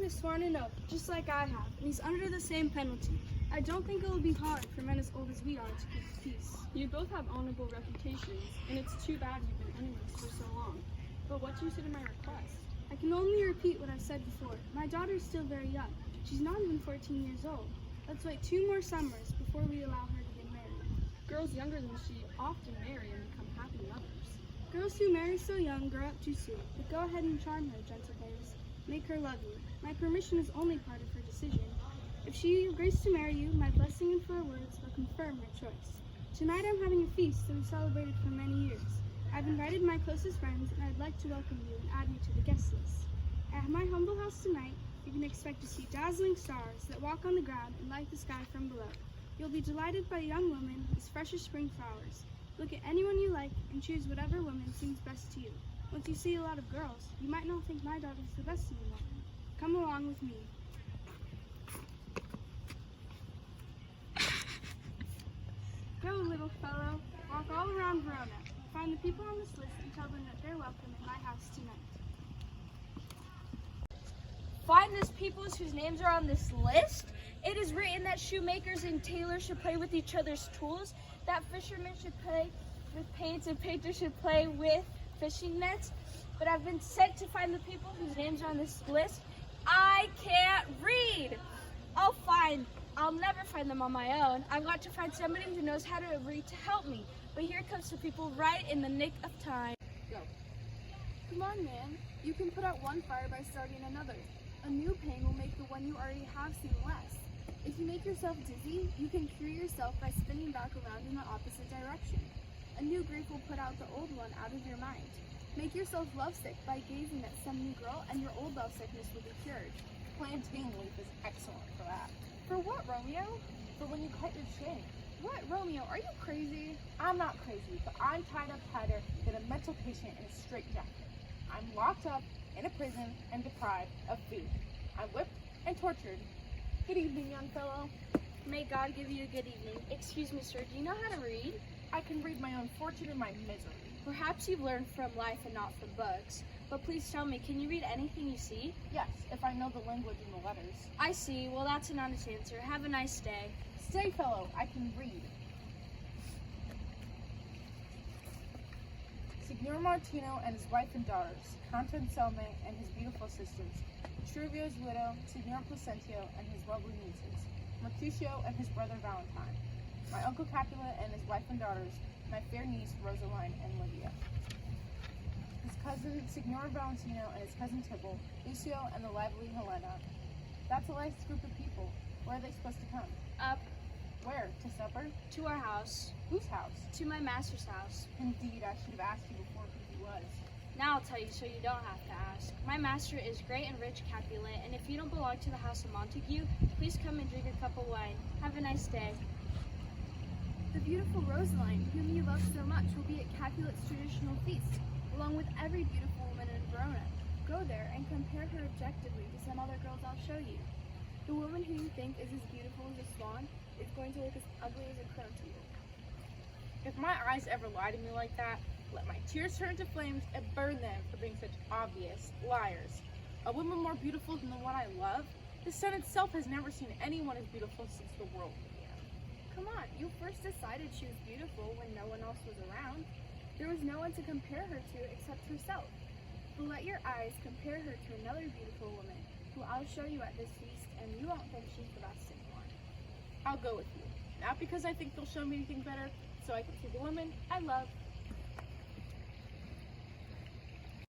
has sworn an oath, just like I have, and he's under the same penalty. I don't think it will be hard for men as old as we are to keep the peace. You both have honorable reputations, and it's too bad you've been enemies for so long. But what do you say to my request? I can only repeat what I've said before. My daughter is still very young. She's not even 14 years old. Let's wait 2 more summers before we allow her to get married. Girls younger than she often marry and become happy mothers. Girls who marry so young grow up too soon, but go ahead and charm her, gentle days. Make her love you. My permission is only part of her decision. If she agrees to marry you, my blessing and 4 words will confirm her choice. Tonight I'm having a feast that we've celebrated for many years. I've invited my closest friends, and I'd like to welcome you and add you to the guest list. At my humble house tonight, you can expect to see dazzling stars that walk on the ground and light the sky from below. You'll be delighted by a young woman as fresh as spring flowers. Look at anyone you like and choose whatever woman seems best to you. Once you see a lot of girls, you might not think my daughter's the best anymore. Come along with me. Go, little fellow. Walk all around Verona. Find the people on this list and tell them that they're welcome at my house tonight. Find those peoples whose names are on this list. It is written that shoemakers and tailors should play with each other's tools, that fishermen should play with paints and painters should play with fishing nets. But I've been sent to find the people whose names are on this list. I can't read. I'll never find them on my own. I've got to find somebody who knows how to read to help me. But here comes the people right in the nick of time. Go. Come on, man. You can put out one fire by starting another. A new pain will make the one you already have seem less. If you make yourself dizzy, you can cure yourself by spinning back around in the opposite direction. A new grief will put out the old one out of your mind. Make yourself lovesick by gazing at some new girl, and your old lovesickness will be cured. Plantain leaf is excellent for that. For what, Romeo? For when you cut your chin. What, Romeo? Are you crazy? I'm not crazy, but I'm tied up tighter than a mental patient in a straitjacket. I'm locked up in a prison and deprived of food. I'm whipped and tortured. Good evening, young fellow. May God give you a good evening. Excuse me, sir, do you know how to read? I can read my own fortune and my misery. Perhaps you've learned from life and not from books. But please tell me, can you read anything you see? Yes, if I know the language and the letters. I see. Well, that's an honest answer. Have a nice day. Stay, fellow, I can read. Signor Martino and his wife and daughters, Count Anselmo and his beautiful sisters, Truvio's widow, Signor Placentio and his lovely nieces, Mercutio and his brother Valentine, my uncle Capulet and his wife and daughters, my fair niece Rosaline and Livia, his cousin Signor Valentino and his cousin Tybalt, Lucio and the lively Helena. That's a nice group of people. Where are they supposed to come? Up Where? To supper? to our house, Whose house? to my master's house. Indeed, I should have asked you before who he was. Now I'll tell you so you don't have to ask. My master is great and rich Capulet, and if you don't belong to the house of Montague, please come and drink a cup of wine. Have a nice day. The beautiful Rosaline, whom you love so much, will be at Capulet's traditional feast, along with every beautiful woman in Verona. Go there and compare her objectively to some other girls I'll show you. The woman who you think is as beautiful as a swan is going to look as ugly as a crow to you. If my eyes ever lie to me like that, let my tears turn to flames and burn them for being such obvious liars. A woman more beautiful than the one I love? The sun itself has never seen anyone as beautiful since the world began. Come on, you first decided she was beautiful when no one else was around. There was no one to compare her to except herself. But let your eyes compare her to another beautiful woman, who I'll show you at this feast, and you won't think she's the best anymore. I'll go with you. Not because I think they'll show me anything better, so I can see the woman I love